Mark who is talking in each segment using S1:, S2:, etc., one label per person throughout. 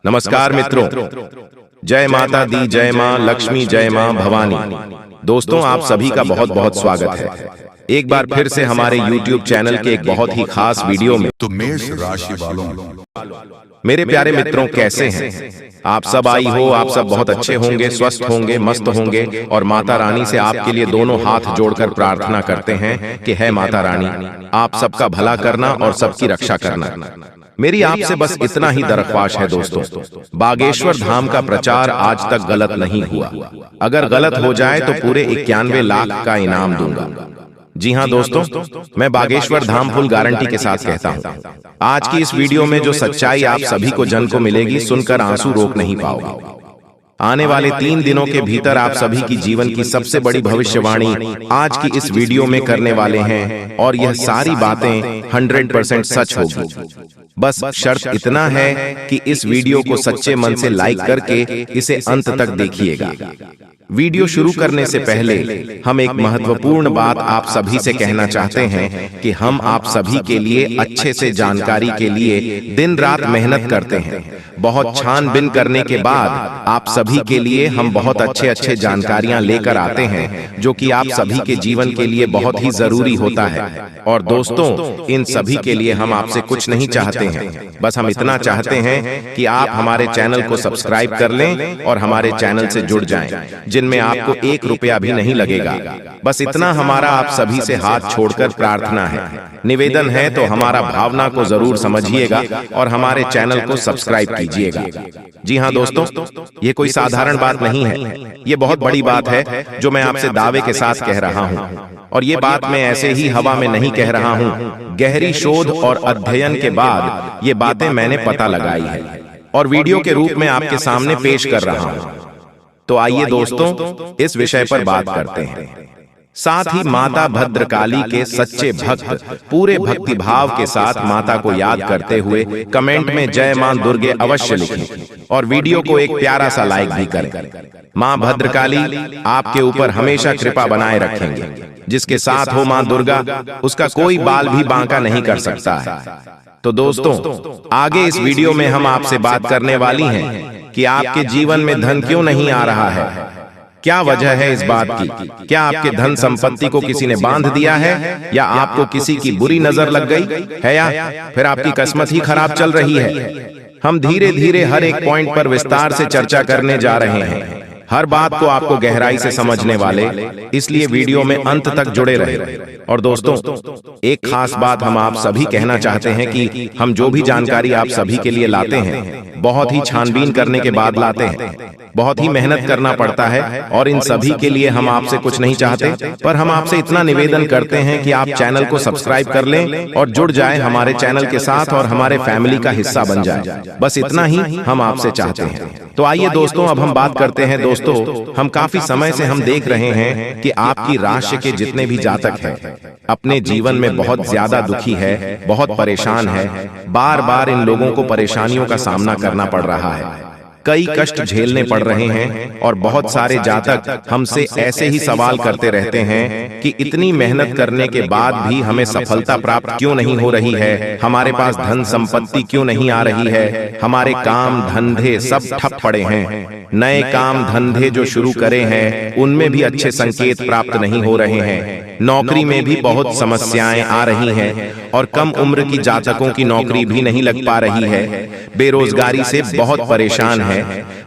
S1: नमस्कार मित्रों, जय माता दी, जय मां लक्ष्मी, जय मां भवानी। दोस्तों, आप सभी का बहुत बहुत स्वागत है एक बार फिर से हमारे YouTube चैनल के एक बहुत ही खास वीडियो में।
S2: तो मेष राशि वालों,
S1: मेरे प्यारे मित्रों, कैसे हैं आप सब? आई हो आप सब बहुत अच्छे होंगे, स्वस्थ होंगे, मस्त होंगे और माता रानी से आपके लिए दोनों हाथ जोड़कर प्रार्थना करते हैं कि है माता रानी, आप सबका भला करना और सबकी रक्षा करना। मेरी आपसे बस इतना ही दरख्वास्त है दोस्तों, बागेश्वर धाम का प्रचार आज तक गलत नहीं हुआ। अगर गलत हो जाए तो पूरे 91 लाख का इनाम दूंगा। जी हाँ दोस्तों, मैं बागेश्वर धाम फुल गारंटी के साथ कहता हूँ। आज की इस वीडियो में जो सच्चाई आप सभी को जन को मिलेगी, सुनकर आंसू रोक नहीं पाओगे। आने वाले 3 दिनों के भीतर आप सभी की जीवन की सबसे बड़ी भविष्यवाणी आज की इस वीडियो में करने वाले हैं और यह सारी बातें 100% सच होगी। बस शर्त इतना है कि इस वीडियो को सच्चे मन से लाइक करके इसे अंत तक देखिएगा। वीडियो शुरू करने से पहले हम एक महत्वपूर्ण बात आप सभी से कहना चाहते हैं कि हम आप सभी के लिए अच्छे से जानकारी के लिए दिन रात मेहनत करते हैं। बहुत छानबीन करने के बाद आप सभी के लिए हम बहुत अच्छे जानकारियां लेकर आते हैं, जो कि आप सभी के जीवन के लिए बहुत ही जरूरी होता है। और दोस्तों, इन सभी के लिए हम आपसे कुछ नहीं चाहते हैं, बस हम इतना चाहते हैं कि आप हमारे चैनल को सब्सक्राइब कर लें और हमारे चैनल से जुड़ जाएं, जिनमें आपको 1 रुपया भी नहीं लगेगा। बस इतना हमारा आप सभी से हाथ छोड़कर प्रार्थना है, निवेदन है। तो हमारा भावना को जरूर समझिएगा और हमारे चैनल को सब्सक्राइब कीजिएगा। जी हाँ दोस्तों, ये कोई साधारण बात नहीं है, ये बहुत बड़ी बात है जो मैं आपसे दावे के साथ कह रहा हूँ। और ये बात मैं ऐसे ही हवा में नहीं कह रहा हूँ, गहरी शोध और अध्ययन के बाद ये बातें मैंने पता लगाई है और वीडियो के रूप में आपके सामने पेश कर रहा हूँ। तो आइए दोस्तों, इस विषय पर बात करते हैं। साथ ही माता भद्रकाली के सच्चे भक्त पूरे भक्ति भाव के साथ माता को याद करते हुए कमेंट में जय मां दुर्गे अवश्य लिखें और वीडियो को एक प्यारा सा लाइक भी करें। मां भद्रकाली आपके ऊपर हमेशा कृपा बनाए रखेंगे। जिसके साथ हो मां दुर्गा, उसका कोई बाल भी बांका नहीं कर सकता है। तो दोस्तों, आगे इस वीडियो में हम आपसे बात करने वाली हैं कि आपके जीवन में धन क्यों नहीं आ रहा है। क्या वजह है इस बात की? क्या आपके धन संपत्ति को किसी ने बांध दिया है, या आपको किसी की बुरी नजर लग गई है, या फिर आपकी किस्मत ही खराब चल रही है? हम धीरे धीरे हर एक पॉइंट पर विस्तार से चर्चा करने जा रहे हैं, हर बात को आपको गहराई से समझने वाले, इसलिए वीडियो में अंत तक जुड़े रहे। और दोस्तों, एक खास बात हम आप सभी कहना चाहते हैं कि हम जो भी जानकारी आप सभी के लिए लाते हैं, बहुत ही छानबीन करने के बाद लाते हैं, बहुत ही मेहनत करना पड़ता है। और इन सभी के लिए हम आपसे कुछ नहीं चाहते, पर हम आपसे इतना निवेदन करते हैं कि आप चैनल को सब्सक्राइब कर लें और जुड़ जाएं हमारे चैनल के साथ और हमारे फैमिली का हिस्सा बन जाएं। बस इतना ही हम आपसे चाहते हैं। तो आइए दोस्तों, अब हम बात करते हैं। दोस्तों, हम काफी समय से हम देख रहे हैं कि आपकी राशि के जितने भी जातक हैं, अपने जीवन में बहुत ज्यादा दुखी है, बहुत परेशान है। बार बार इन लोगों को परेशानियों का सामना करना पड़ रहा है, कई कष्ट झेलने पड़ रहे हैं। और बहुत सारे जातक हमसे ऐसे ही सवाल करते रहते हैं कि इतनी मेहनत करने के बाद भी हमें सफलता प्राप्त क्यों नहीं हो रही है, हमारे पास धन संपत्ति क्यों नहीं आ रही है, हमारे काम धंधे सब ठप पड़े हैं, नए काम धंधे जो शुरू करे हैं उनमें भी अच्छे संकेत प्राप्त नहीं हो रहे हैं, नौकरी में भी बहुत समस्याएं आ रही हैं और कम उम्र की जातकों की नौकरी भी नहीं लग पा रही है, बेरोजगारी से बहुत परेशान है,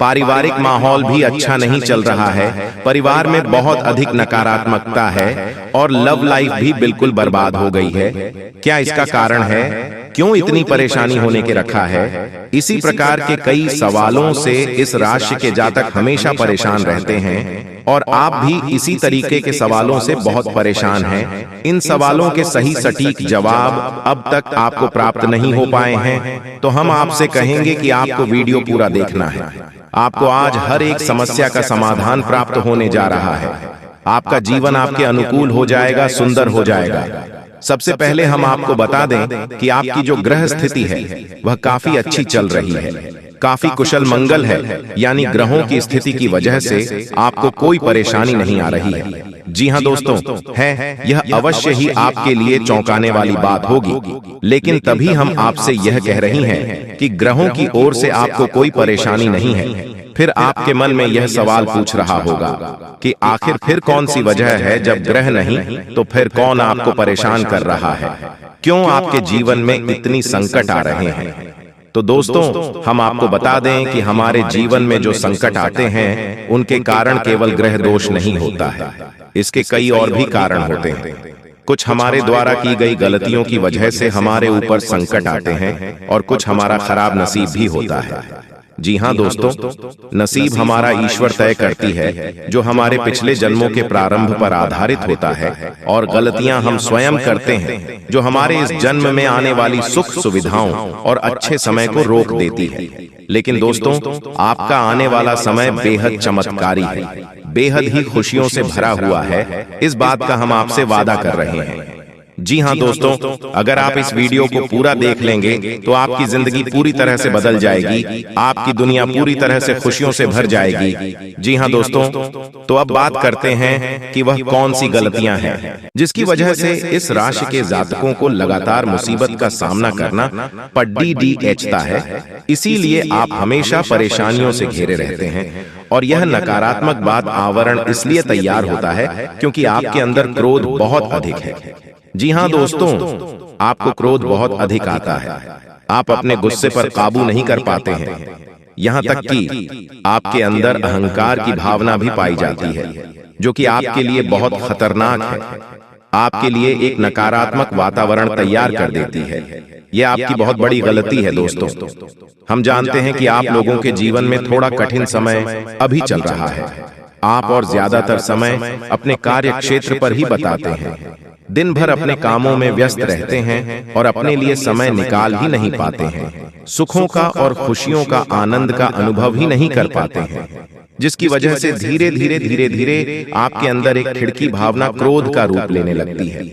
S1: पारिवारिक माहौल भी अच्छा नहीं चल रहा है, परिवार में बहुत अधिक नकारात्मकता है और लव लाइफ भी बिल्कुल बर्बाद हो गई है। क्या इसका कारण है? क्यों इतनी परेशानी होने के रखा है? इसी प्रकार के कई सवालों से इस राशि के जातक हमेशा परेशान रहते हैं और आप भी इसी तरीके के सवालों से बहुत परेशान हैं। इन सवालों के सही सटीक जवाब अब तक आपको प्राप्त नहीं हो पाए हैं, तो हम आपसे कहेंगे कि आपको वीडियो पूरा देखना है। आपको आज हर एक समस्या का समाधान प्राप्त होने जा रहा है। आपका जीवन आपके अनुकूल हो जाएगा, सुंदर हो जाएगा। सबसे पहले हम आपको बता दें कि आपकी जो ग्रह स्थिति है वह काफी अच्छी चल रही है, काफी कुशल मंगल है, यानी ग्रहों की स्थिति की वजह से आपको कोई परेशानी नहीं आ रही है। जी हाँ दोस्तों, है यह अवश्य ही आपके लिए चौंकाने वाली बात होगी, लेकिन तभी हम आपसे यह कह रही हैं कि ग्रहों की ओर से आपको कोई परेशानी नहीं है। फिर आपके मन में यह सवाल पूछ रहा होगा कि आखिर फिर कौन सी वजह है, जब ग्रह नहीं तो फिर कौन आपको परेशान कर रहा है, क्यों आपके जीवन में इतनी संकट आ रहे हैं। तो दोस्तों, हम आपको बता दें कि हमारे जीवन में जो संकट आते हैं उनके कारण केवल ग्रह दोष नहीं होता है, इसके कई और भी कारण होते हैं। कुछ हमारे द्वारा की गई गलतियों की वजह से हमारे ऊपर संकट आते हैं और कुछ हमारा खराब नसीब भी होता है। जी हाँ दोस्तों, नसीब हमारा ईश्वर तय करती है, जो हमारे पिछले जन्मों के प्रारंभ पर आधारित होता है, और गलतियां हम स्वयं करते हैं जो हमारे इस जन्म में आने वाली सुख सुविधाओं और अच्छे समय को रोक देती है। लेकिन दोस्तों, आपका आने वाला समय बेहद चमत्कारी है, बेहद ही खुशियों से भरा हुआ है, इस बात का हम आपसे वादा कर रहे हैं। जी हाँ दोस्तों, अगर आप इस वीडियो को पूरा देख लेंगे तो आपकी जिंदगी पूरी तरह से बदल जाएगी, आपकी दुनिया पूरी तरह से खुशियों से भर जाएगी। जी हाँ दोस्तों, तो अब बात करते हैं कि वह कौन सी गलतियां हैं जिसकी वजह से इस राशि के जातकों को लगातार मुसीबत का सामना करना पड़ता है। इसीलिए आप हमेशा परेशानियों से घिरे रहते हैं, और यह नकारात्मक बात आवरण इसलिए तैयार होता है क्योंकि आपके अंदर क्रोध बहुत अधिक है। जी हाँ दोस्तों, आपको क्रोध बहुत अधिक आता है, आप अपने गुस्से पर काबू नहीं कर पाते हैं, यहाँ तक कि आपके अंदर अहंकार की भावना भी पाई जाती है, जो कि आपके लिए बहुत खतरनाक है, आपके लिए एक नकारात्मक वातावरण तैयार कर देती है। यह आपकी बहुत बड़ी गलती है दोस्तों। हम जानते हैं कि आप लोगों के जीवन में थोड़ा कठिन समय अभी चल रहा है, आप और ज्यादातर समय अपने कार्य क्षेत्र पर ही बताते हैं, दिन भर अपने कामों में व्यस्त रहते हैं और अपने लिए समय निकाल ही नहीं पाते हैं, सुखों का और खुशियों का आनंद का अनुभव ही नहीं कर पाते हैं, जिसकी वजह से धीरे धीरे आपके अंदर एक खिड़की भावना क्रोध का रूप लेने लगती है,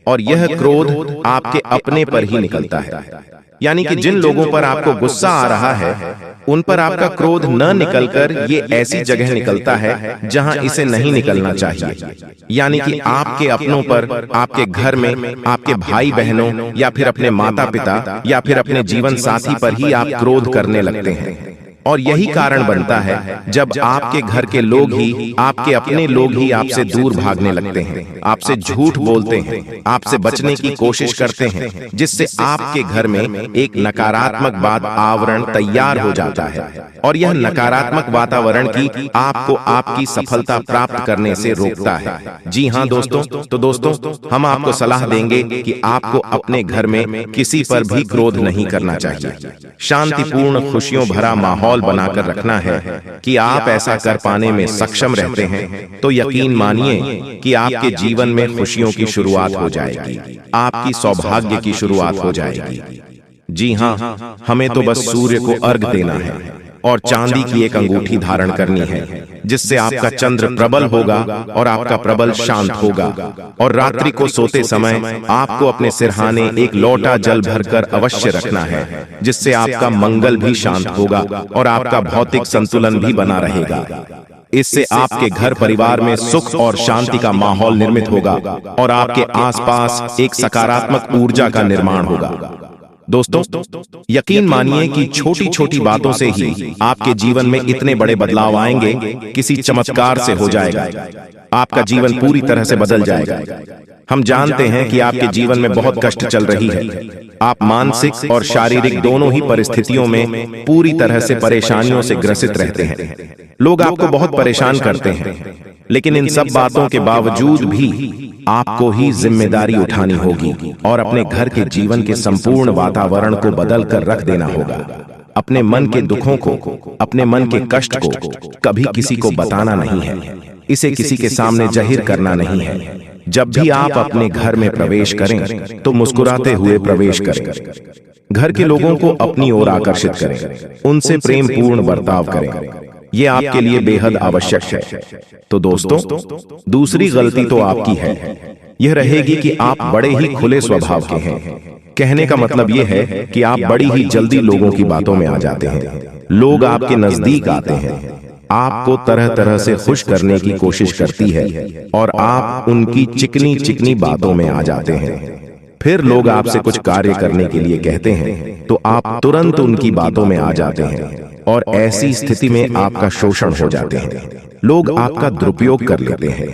S1: और यह क्रोध आपके अपने पर ही निकलता है। यानी कि जिन लोगों पर आपको गुस्सा आ रहा है, उन पर आपका क्रोध न निकलकर ये ऐसी जगह निकलता है जहां इसे नहीं निकलना चाहिए। यानी कि आपके अपनों पर, आपके घर में, आपके भाई बहनों या फिर अपने माता पिता या फिर अपने जीवन साथी पर ही आप क्रोध करने लगते हैं। और यही कारण बनता है जब आपके घर के लोग ही, आपके अपने लोग ही आपसे दूर भागने लगते हैं, आपसे झूठ बोलते हैं, आपसे बचने की कोशिश करते हैं, जिससे आपके घर में एक नकारात्मक बात आवरण तैयार हो जाता है, और यह नकारात्मक वातावरण की आपको आपकी सफलता प्राप्त करने से रोकता है। जी हाँ दोस्तों, तो दोस्तों, हम आपको सलाह देंगे कि आपको अपने घर में किसी पर भी क्रोध नहीं करना चाहिए, शांतिपूर्ण खुशियों भरा माहौल बनाकर रखना है। कि आप ऐसा कर पाने में सक्षम रहते हैं तो यकीन मानिए कि आपके जीवन में खुशियों की शुरुआत हो जाएगी, आपकी सौभाग्य की शुरुआत हो जाएगी। जी हाँ, हमें तो बस सूर्य को अर्घ देना है और चांदी की एक अंगूठी धारण करनी है, जिससे आपका चंद्र प्रबल होगा और आपका प्रबल शांत होगा। और रात्रि को सोते समय आपको अपने सिरहाने एक लोटा जल भरकर अवश्य रखना है, जिससे आपका मंगल भी शांत होगा और आपका भौतिक संतुलन भी बना रहेगा। इससे आपके घर परिवार में सुख और शांति का माहौल निर्मित होगा और आपके आसपास एक सकारात्मक ऊर्जा का निर्माण होगा। दोस्तों, यकीन मानिए कि छोटी छोटी बातों से ही आपके जीवन में इतने बड़े बदलाव आएंगे, किसी चमत्कार से हो जाएगा, आपका जीवन पूरी तरह से बदल जाएगा। हम जानते हैं कि आपके जीवन में बहुत कष्ट चल रही है, आप मानसिक और शारीरिक दोनों ही परिस्थितियों में पूरी तरह से परेशानियों से ग्रसित रहते हैं। लोग आपको बहुत परेशान करते हैं, लेकिन इन सब बातों के बावजूद भी आपको ही जिम्मेदारी उठानी होगी और अपने घर के जीवन के संपूर्ण वातावरण को बदल कर रख देना होगा। अपने मन के दुखों को, अपने मन के कष्ट को कभी किसी को बताना नहीं है, इसे किसी के सामने जाहिर करना नहीं है। जब भी आप अपने घर में प्रवेश करें तो मुस्कुराते हुए प्रवेश करें, घर के लोगों को अपनी ओर आकर्षित करें, उनसे प्रेम पूर्ण बर्ताव करें, ये आपके लिए बेहद आवश्यक है। तो दोस्तों, दूसरी गलती तो आपकी है, यह रहेगी कि आप बड़े ही खुले स्वभाव के हैं। कहने का मतलब यह है कि आप बड़ी ही जल्दी लोगों की बातों में आ जाते हैं, लोग आपके नजदीक आते हैं, आपको तरह तरह से खुश करने की कोशिश करती है और आप उनकी चिकनी चिकनी बातों में आ जाते हैं। फिर लोग आपसे कुछ कार्य करने के लिए कहते हैं तो आप तुरंत उनकी बातों में आ जाते हैं और ऐसी स्थिति में आपका शोषण हो जाते हैं। लोग आपका दुरुपयोग कर लेते हैं।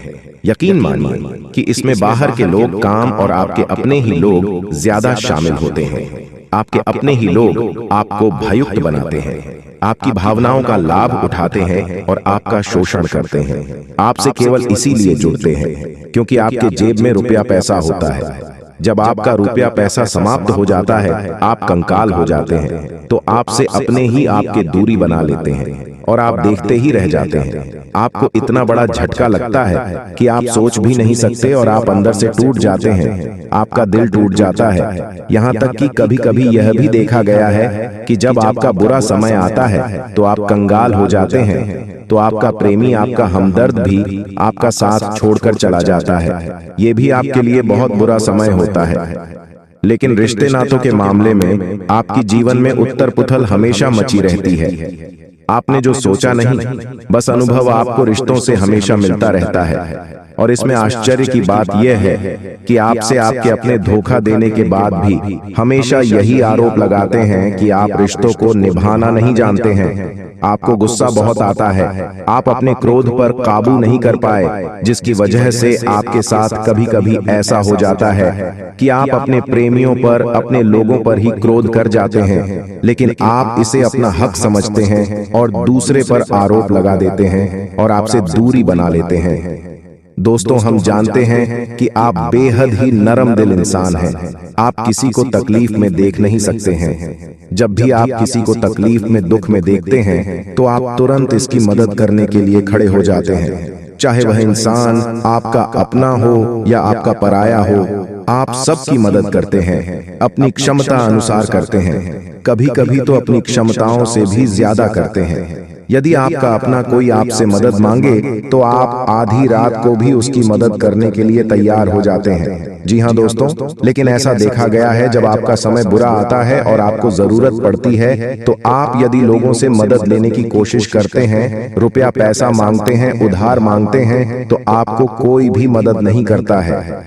S1: यकीन मानिए कि इसमें बाहर के लोग काम और आपके अपने ही लोग ज्यादा शामिल होते हैं। आपके अपने ही लोग आपको भययुक्त बनाते हैं, आपकी भावनाओं का लाभ उठाते हैं और आपका शोषण करते हैं। आपसे केवल इसीलिए जुड़ते हैं क्योंकि आपके जेब में रुपया पैसा होता है। जब आपका रुपया पैसा समाप्त हो जाता है, आप कंकाल हो जाते हैं, तो आपसे अपने ही आपके दूरी बना लेते हैं और आप देखते ही रह जाते हैं। आपको इतना बड़ा झटका लगता है कि आप सोच भी नहीं सकते और आप अंदर से टूट जाते हैं। आपका दिल टूट जाता है। यहाँ तक कि कभी कभी यह भी देखा गया है कि जब आपका बुरा समय आता है तो आप कंगाल हो जाते हैं, तो आपका प्रेमी, आपका हमदर्द भी आपका साथ छोड़कर चला जाता है। ये भी आपके लिए बहुत बुरा समय होता है। लेकिन रिश्ते नातों के मामले में आपकी जीवन में उथल पुथल हमेशा मची रहती है। आपने जो सोचा नहीं, बस अनुभव आपको रिश्तों से हमेशा मिलता रहता है। और इसमें आश्चर्य की बात यह है कि आपसे आपके अपने धोखा देने के बाद भी हमेशा यही आरोप लगाते हैं कि आप रिश्तों को निभाना नहीं जानते हैं। आपको गुस्सा बहुत आता है, आप अपने क्रोध पर काबू नहीं कर पाए, जिसकी वजह से आपके साथ कभी कभी ऐसा हो जाता है कि आप अपने प्रेमियों पर, अपने लोगों पर ही क्रोध कर जाते हैं, लेकिन आप इसे अपना हक समझते हैं और दूसरे पर आरोप लगा देते हैं और आपसे दूरी बना लेते हैं। दोस्तों, हम जानते हैं कि आप बेहद ही नरम दिल इंसान हैं। आप किसी को तकलीफ में देख नहीं सकते हैं। जब भी आप किसी को तकलीफ में, दुख में देखते हैं तो आप तुरंत इसकी मदद करने के लिए खड़े हो जाते हैं। चाहे वह इंसान आपका अपना हो या आपका पराया हो, आप सबकी मदद करते हैं, अपनी क्षमता अनुसार करते हैं, कभी कभी तो अपनी क्षमताओं से भी ज्यादा करते हैं। यदि आपका अपना कोई आपसे मदद मांगे तो आप आधी रात को भी उसकी मदद करने के लिए तैयार हो जाते हैं। जी हाँ दोस्तों, लेकिन ऐसा देखा गया है जब आपका समय बुरा आता है और आपको जरूरत पड़ती है तो आप यदि लोगों से मदद लेने की कोशिश करते हैं, रुपया पैसा मांगते हैं, उधार मांगते हैं, तो आपको कोई भी मदद नहीं करता है।